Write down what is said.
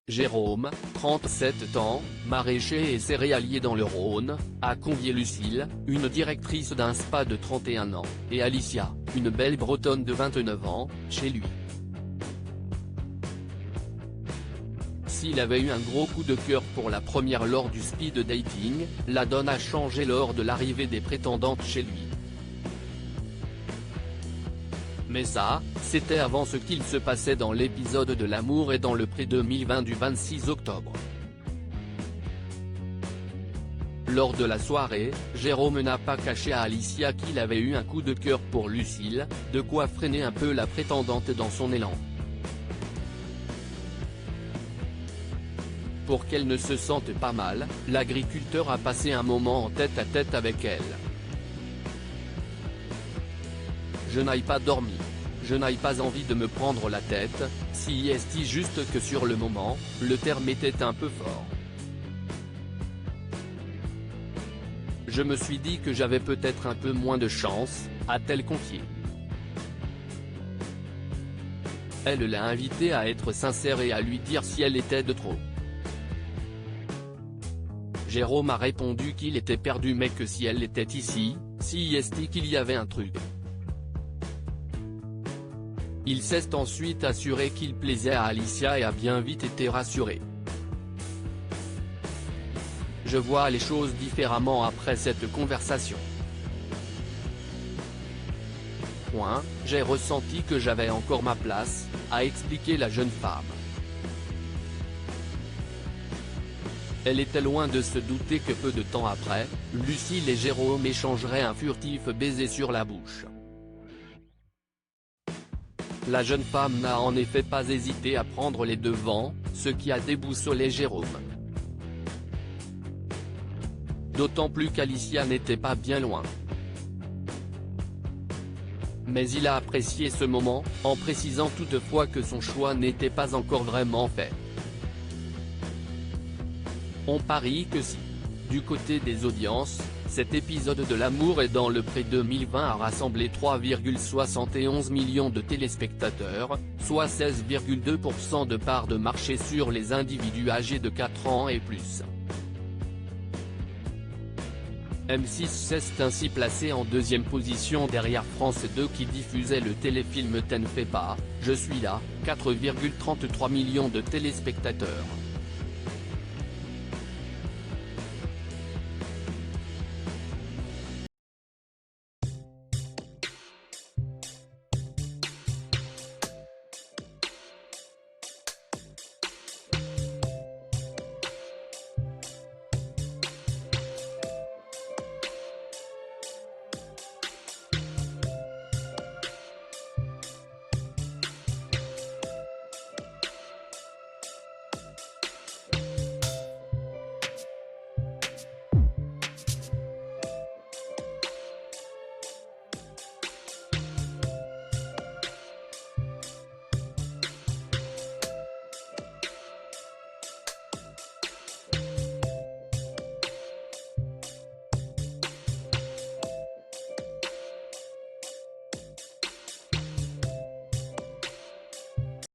Jérôme, 37 ans, maraîcher et céréalier dans le Rhône, a convié Lucille, une directrice d'un spa de 31 ans, et Alicia, une belle bretonne de 29 ans, chez lui. S'il avait eu un gros coup de cœur pour la première lors du speed dating, la donne a changé lors de l'arrivée des prétendantes chez lui. Mais ça, c'était avant ce qu'il se passait dans l'épisode de L'amour est dans le pré 2020 du 26 octobre. Lors de la soirée, Jérôme n'a pas caché à Alicia qu'il avait eu un coup de cœur pour Lucille, de quoi freiner un peu la prétendante dans son élan. Pour qu'elle ne se sente pas mal, l'agriculteur a passé un moment en tête-à-tête avec elle. Je n'aille pas dormi. Je n'aille pas envie de me prendre la tête, si est juste que sur le moment, le terme était un peu fort. Je me suis dit que j'avais peut-être un peu moins de chance, a-t-elle confié. Elle l'a invité à être sincère et à lui dire si elle était de trop. Jérôme a répondu qu'il était perdu mais que si elle était ici, si qu'il y avait un truc. Il s'est ensuite assuré qu'il plaisait à Alicia et a bien vite été rassuré. Je vois les choses différemment après cette conversation. J'ai ressenti que j'avais encore ma place, a expliqué la jeune femme. Elle était loin de se douter que peu de temps après, Lucille et Jérôme échangeraient un furtif baiser sur la bouche. La jeune femme n'a en effet pas hésité à prendre les devants, ce qui a déboussolé Jérôme. D'autant plus qu'Alicia n'était pas bien loin. Mais il a apprécié ce moment, en précisant toutefois que son choix n'était pas encore vraiment fait. On parie que si, du côté des audiences, cet épisode de L'amour est dans le pré 2020 a rassemblé 3,71 millions de téléspectateurs, soit 16,2% de part de marché sur les individus âgés de 4 ans et plus. M6 s'est ainsi placé en deuxième position derrière France 2 qui diffusait le téléfilm T'en fais pas, je suis là, 4,33 millions de téléspectateurs.